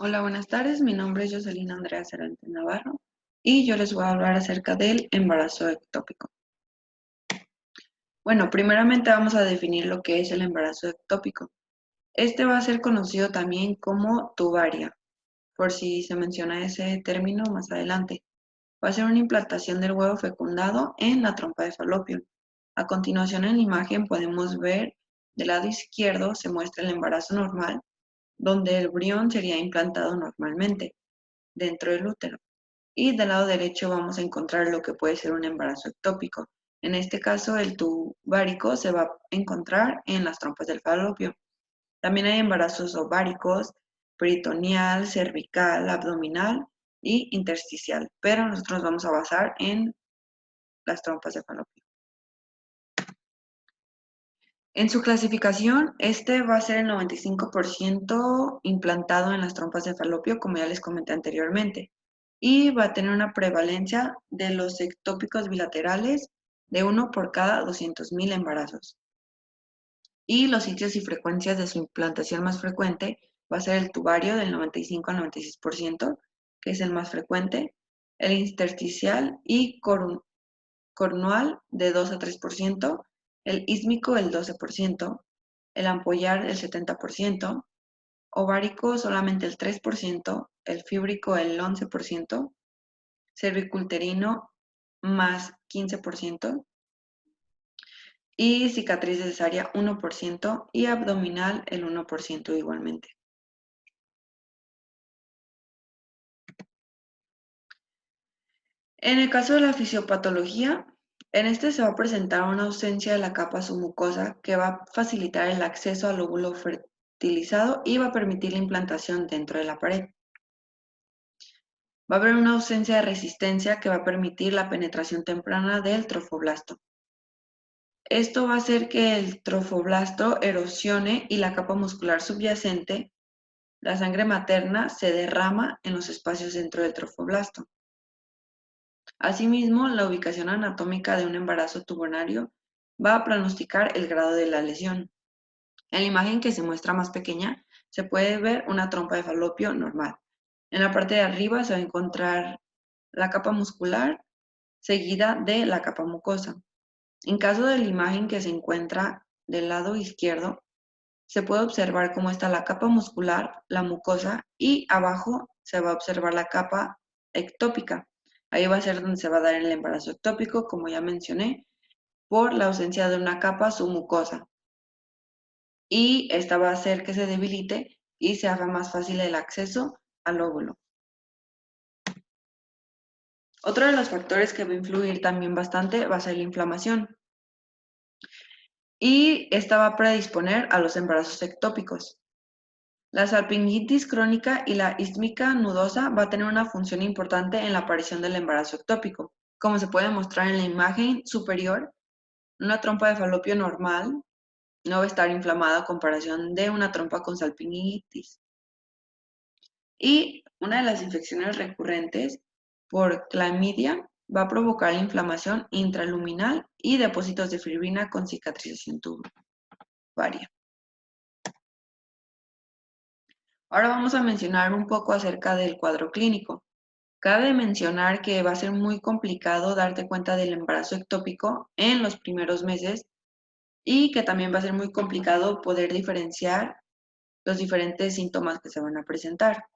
Hola, buenas tardes. Mi nombre es Jocelyn Andrea Cervantes Navarro y yo les voy a hablar acerca del embarazo ectópico. Bueno, primeramente vamos a definir lo que es el embarazo ectópico. Este va a ser conocido también como tubaria, por si se menciona ese término más adelante. Va a ser una implantación del huevo fecundado en la trompa de falopio. A continuación en la imagen podemos ver del lado izquierdo se muestra el embarazo normal, donde el embrión sería implantado normalmente dentro del útero. Y del lado derecho vamos a encontrar lo que puede ser un embarazo ectópico. En este caso, el tubárico se va a encontrar en las trompas del falopio. También hay embarazos ováricos, peritoneal, cervical, abdominal y intersticial, pero nosotros vamos a basar en las trompas de falopio. En su clasificación, este va a ser el 95% implantado en las trompas de falopio, como ya les comenté anteriormente, y va a tener una prevalencia de los ectópicos bilaterales de 1 por cada 200.000 embarazos. Y los sitios y frecuencias de su implantación más frecuente va a ser el tubario del 95 al 96%, que es el más frecuente, el intersticial y cornual de 2 a 3%, el ísmico el 12%, el ampollar el 70%, ovárico solamente el 3%, el fíbrico el 11%, cervicuterino más 15% y cicatriz de cesárea 1% y abdominal el 1% igualmente. En el caso de la fisiopatología, en este se va a presentar una ausencia de la capa submucosa que va a facilitar el acceso al óvulo fertilizado y va a permitir la implantación dentro de la pared. Va a haber una ausencia de resistencia que va a permitir la penetración temprana del trofoblasto. Esto va a hacer que el trofoblasto erosione y la capa muscular subyacente, la sangre materna, se derrama en los espacios dentro del trofoblasto. Asimismo, la ubicación anatómica de un embarazo tuborario va a pronosticar el grado de la lesión. En la imagen que se muestra más pequeña, se puede ver una trompa de falopio normal. En la parte de arriba se va a encontrar la capa muscular seguida de la capa mucosa. En caso de la imagen que se encuentra del lado izquierdo, se puede observar cómo está la capa muscular, la mucosa y abajo se va a observar la capa ectópica. Ahí va a ser donde se va a dar el embarazo ectópico, como ya mencioné, por la ausencia de una capa submucosa. Y esta va a hacer que se debilite y se haga más fácil el acceso al óvulo. Otro de los factores que va a influir también bastante va a ser la inflamación. Y esta va a predisponer a los embarazos ectópicos. La salpingitis crónica y la isquemia nodosa va a tener una función importante en la aparición del embarazo ectópico. Como se puede mostrar en la imagen superior, una trompa de falopio normal no va a estar inflamada a comparación de una trompa con salpingitis. Y una de las infecciones recurrentes por clamidia va a provocar la inflamación intraluminal y depósitos de fibrina con cicatrización tubaria. Ahora vamos a mencionar un poco acerca del cuadro clínico. Cabe mencionar que va a ser muy complicado darte cuenta del embarazo ectópico en los primeros meses y que también va a ser muy complicado poder diferenciar los diferentes síntomas que se van a presentar.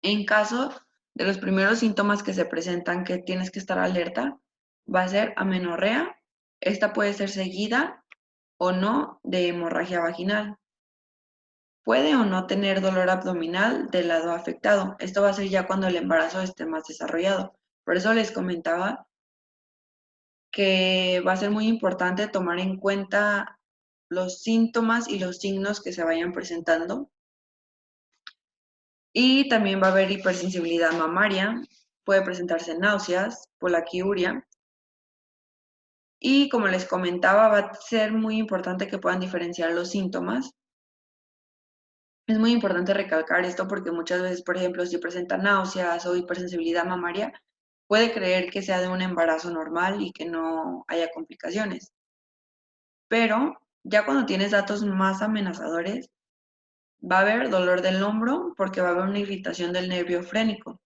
En caso de los primeros síntomas que se presentan que tienes que estar alerta, va a ser amenorrea. Esta puede ser seguida o no de hemorragia vaginal. Puede o no tener dolor abdominal del lado afectado. Esto va a ser ya cuando el embarazo esté más desarrollado. Por eso les comentaba que va a ser muy importante tomar en cuenta los síntomas y los signos que se vayan presentando. Y también va a haber hipersensibilidad mamaria, puede presentarse náuseas, polaquiuria. Y como les comentaba, va a ser muy importante que puedan diferenciar los síntomas. Es muy importante recalcar esto porque muchas veces, por ejemplo, si presenta náuseas o hipersensibilidad mamaria, puede creer que sea de un embarazo normal y que no haya complicaciones. Pero ya cuando tienes datos más amenazadores, Va a haber dolor del hombro porque va a haber una irritación del nervio frénico.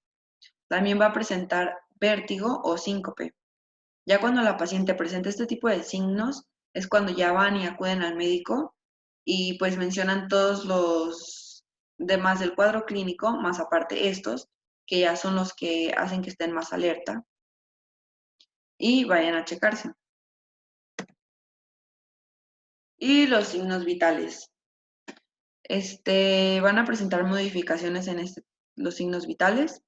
También va a presentar vértigo o síncope. Ya cuando la paciente presenta este tipo de signos es cuando ya van y acuden al médico y pues mencionan todos los demás del cuadro clínico, más aparte estos, que ya son los que hacen que estén más alerta y vayan a checarse. Y los signos vitales. Van a presentar modificaciones en los signos vitales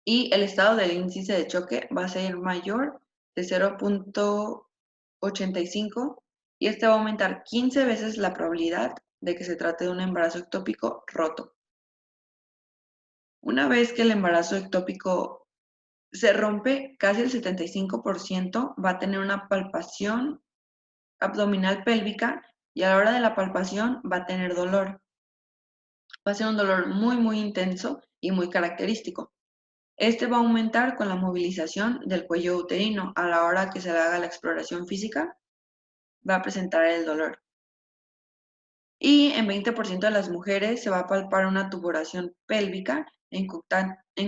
y el estado del índice de choque va a ser mayor de 0.85 y este va a aumentar 15 veces la probabilidad de que se trate de un embarazo ectópico roto. Una vez que el embarazo ectópico se rompe, casi el 75% va a tener una palpación abdominal pélvica y a la hora de la palpación va a tener dolor. Va a ser un dolor muy, muy intenso y muy característico. Este va a aumentar con la movilización del cuello uterino. A la hora que se le haga la exploración física, va a presentar el dolor. Y en 20% de las mujeres se va a palpar una tuboración pélvica en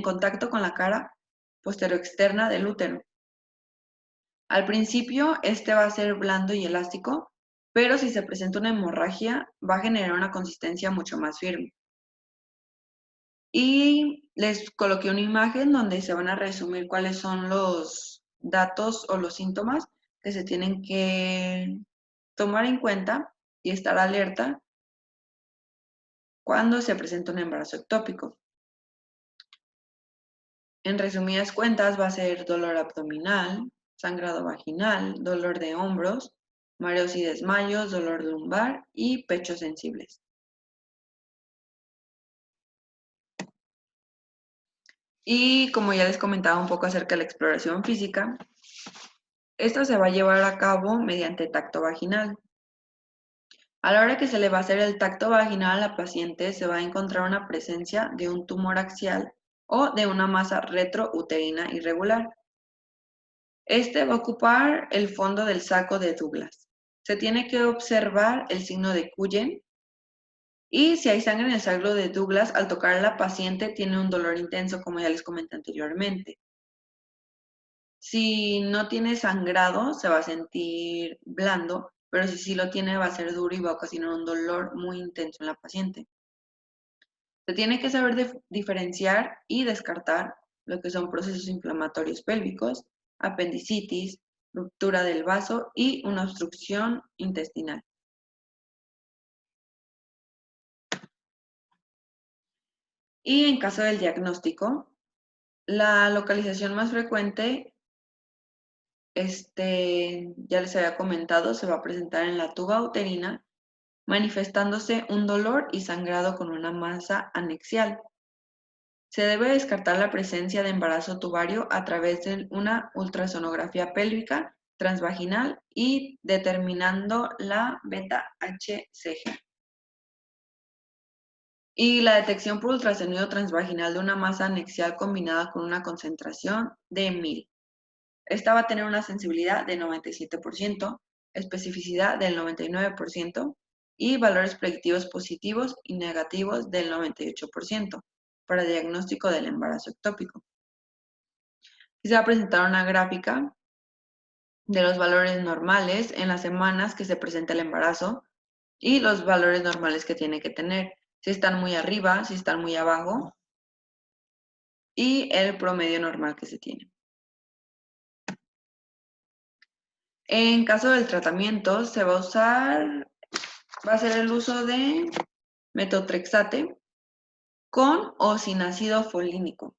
contacto con la cara posteroexterna del útero. Al principio, este va a ser blando y elástico, pero si se presenta una hemorragia, va a generar una consistencia mucho más firme. Y les coloqué una imagen donde se van a resumir cuáles son los datos o los síntomas que se tienen que tomar en cuenta y estar alerta cuando se presenta un embarazo ectópico. En resumidas cuentas va a ser dolor abdominal, sangrado vaginal, dolor de hombros, mareos y desmayos, dolor lumbar y pechos sensibles. Y como ya les comentaba un poco acerca de la exploración física, esta se va a llevar a cabo mediante tacto vaginal. A la hora que se le va a hacer el tacto vaginal a la paciente se va a encontrar una presencia de un tumor axial o de una masa retrouterina irregular. Este va a ocupar el fondo del saco de Douglas. Se tiene que observar el signo de Cullen y si hay sangre en el saco de Douglas, al tocar a la paciente tiene un dolor intenso, como ya les comenté anteriormente. Si no tiene sangrado, se va a sentir blando, pero si sí lo tiene, va a ser duro y va a ocasionar un dolor muy intenso en la paciente. Se tiene que saber diferenciar y descartar lo que son procesos inflamatorios pélvicos, apendicitis, ruptura del vaso y una obstrucción intestinal. Y en caso del diagnóstico, la localización más frecuente, ya les había comentado, se va a presentar en la tuba uterina, manifestándose un dolor y sangrado con una masa anexial. Se debe descartar la presencia de embarazo tubario a través de una ultrasonografía pélvica transvaginal y determinando la beta-HCG. Y la detección por ultrasonido transvaginal de una masa anexial combinada con una concentración de 1000. Esta va a tener una sensibilidad de 97%, especificidad del 99% y valores predictivos positivos y negativos del 98% para diagnóstico del embarazo ectópico. Y se va a presentar una gráfica de los valores normales en las semanas que se presenta el embarazo y los valores normales que tiene que tener, si están muy arriba, si están muy abajo y el promedio normal que se tiene. En caso del tratamiento, va a ser el uso de metotrexate con o sin ácido folínico.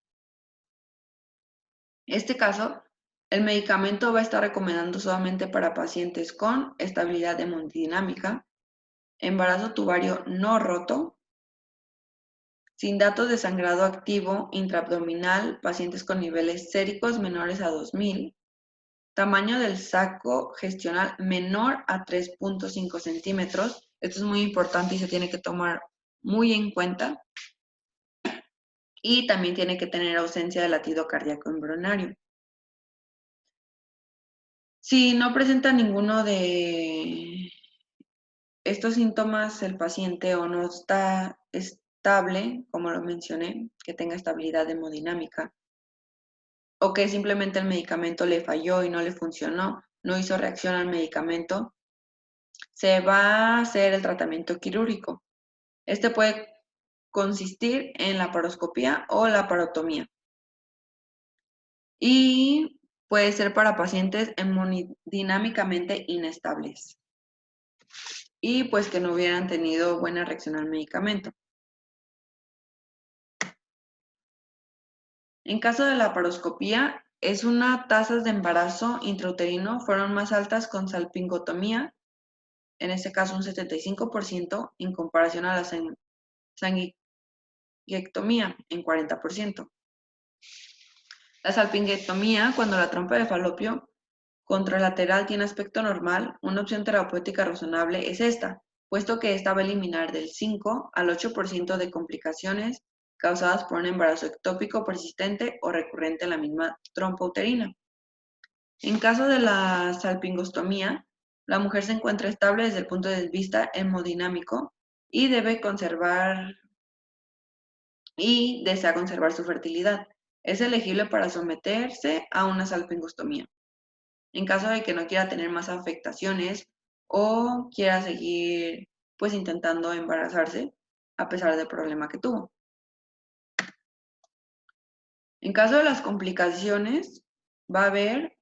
En este caso, el medicamento va a estar recomendando solamente para pacientes con estabilidad hemodinámica, embarazo tubario no roto, sin datos de sangrado activo intraabdominal, pacientes con niveles séricos menores a 2000, tamaño del saco gestional menor a 3.5 centímetros. Esto es muy importante y se tiene que tomar muy en cuenta. Y también tiene que tener ausencia de latido cardíaco embrionario. Si no presenta ninguno de estos síntomas el paciente o no está estable, como lo mencioné, que tenga estabilidad hemodinámica, o que simplemente el medicamento le falló y no le funcionó, no hizo reacción al medicamento, se va a hacer el tratamiento quirúrgico. Este puede consistir en la laparoscopía o la laparotomía. Y puede ser para pacientes hemodinámicamente inestables y pues que no hubieran tenido buena reacción al medicamento. En caso de la laparoscopía, es una tasas de embarazo intrauterino fueron más altas con salpingotomía, en este caso un 75%, en comparación a la sanguiectomía, en 40%. La salpingectomía, cuando la trompa de falopio contralateral tiene aspecto normal, una opción terapéutica razonable es esta, puesto que esta va a eliminar del 5 al 8% de complicaciones causadas por un embarazo ectópico persistente o recurrente en la misma trompa uterina. En caso de la salpingostomía, la mujer se encuentra estable desde el punto de vista hemodinámico y desea conservar su fertilidad. Es elegible para someterse a una salpingostomía. En caso de que no quiera tener más afectaciones o quiera seguir pues intentando embarazarse a pesar del problema que tuvo. En caso de las complicaciones, va a haber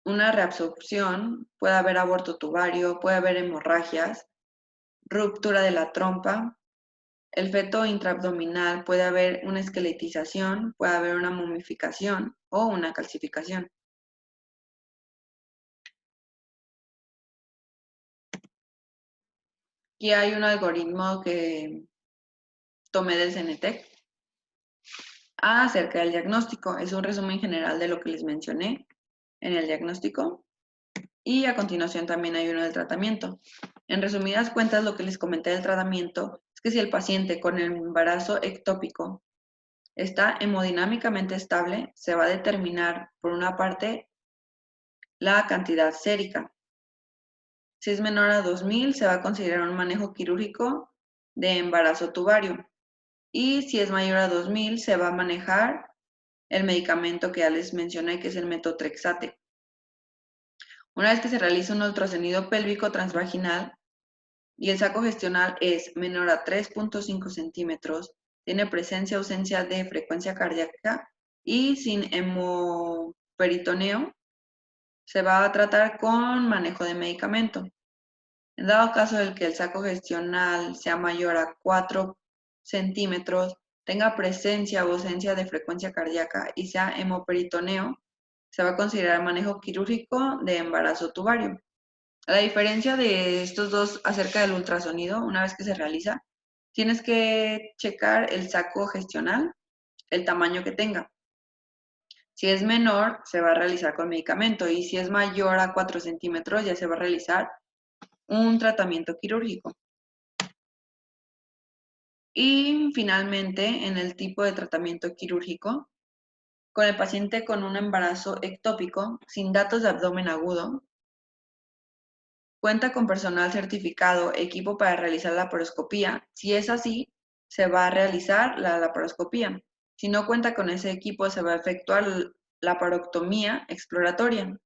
una reabsorción, puede haber aborto tubario, puede haber hemorragias, ruptura de la trompa, el feto intraabdominal, puede haber una esqueletización, puede haber una momificación o una calcificación. Aquí hay un algoritmo que tomé del CENETEC acerca del diagnóstico. Es un resumen general de lo que les mencioné en el diagnóstico. Y a continuación también hay uno del tratamiento. En resumidas cuentas, lo que les comenté del tratamiento es que si el paciente con el embarazo ectópico está hemodinámicamente estable, se va a determinar, por una parte, la cantidad sérica. Si es menor a 2000, se va a considerar un manejo quirúrgico de embarazo tubario. Y si es mayor a 2000, se va a manejar el medicamento que ya les mencioné, que es el metotrexate. Una vez que se realiza un ultrasonido pélvico transvaginal y el saco gestional es menor a 3.5 centímetros, tiene presencia o ausencia de frecuencia cardíaca y sin hemoperitoneo, se va a tratar con manejo de medicamento. En dado caso del que el saco gestional sea mayor a 4 centímetros, tenga presencia o ausencia de frecuencia cardíaca y sea hemoperitoneo, se va a considerar manejo quirúrgico de embarazo tubario. La diferencia de estos dos acerca del ultrasonido, una vez que se realiza, tienes que checar el saco gestional, el tamaño que tenga. Si es menor, se va a realizar con medicamento y si es mayor a 4 centímetros, ya se va a realizar un tratamiento quirúrgico. Y finalmente, en el tipo de tratamiento quirúrgico, con el paciente con un embarazo ectópico sin datos de abdomen agudo, cuenta con personal certificado, equipo para realizar la laparoscopía. Si es así, se va a realizar la laparoscopía. Si no cuenta con ese equipo, se va a efectuar la laparostomía exploratoria.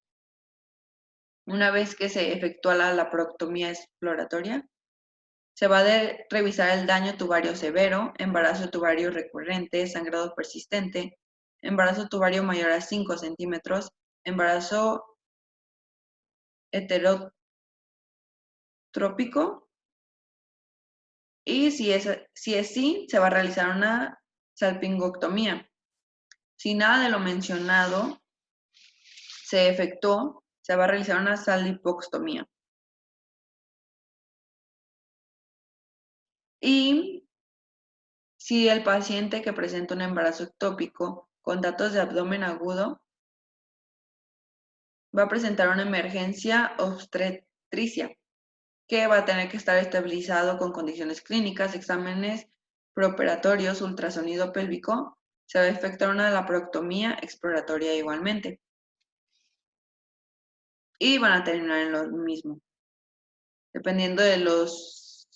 Una vez que se efectúa la laparostomía exploratoria, se va a revisar el daño tubario severo, embarazo tubario recurrente, sangrado persistente, embarazo tubario mayor a 5 centímetros, embarazo heterotrópico y si es sí, se va a realizar una salpingoctomía. Si nada de lo mencionado se efectuó, se va a realizar una salipoctomía. Y si el paciente que presenta un embarazo ectópico con datos de abdomen agudo va a presentar una emergencia obstetricia, que va a tener que estar estabilizado con condiciones clínicas, exámenes preoperatorios, ultrasonido pélvico, se va a efectuar una laparostomía exploratoria igualmente. Y van a terminar en lo mismo. Dependiendo de los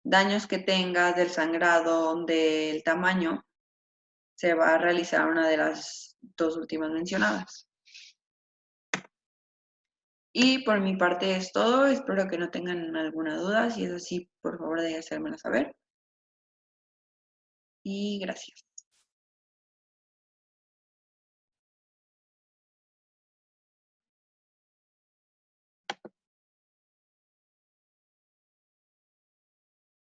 daños que tengas, del sangrado, del tamaño, se va a realizar una de las dos últimas mencionadas. Y por mi parte es todo. Espero que no tengan alguna duda. Si es así, por favor, de hacérmela saber. Y gracias.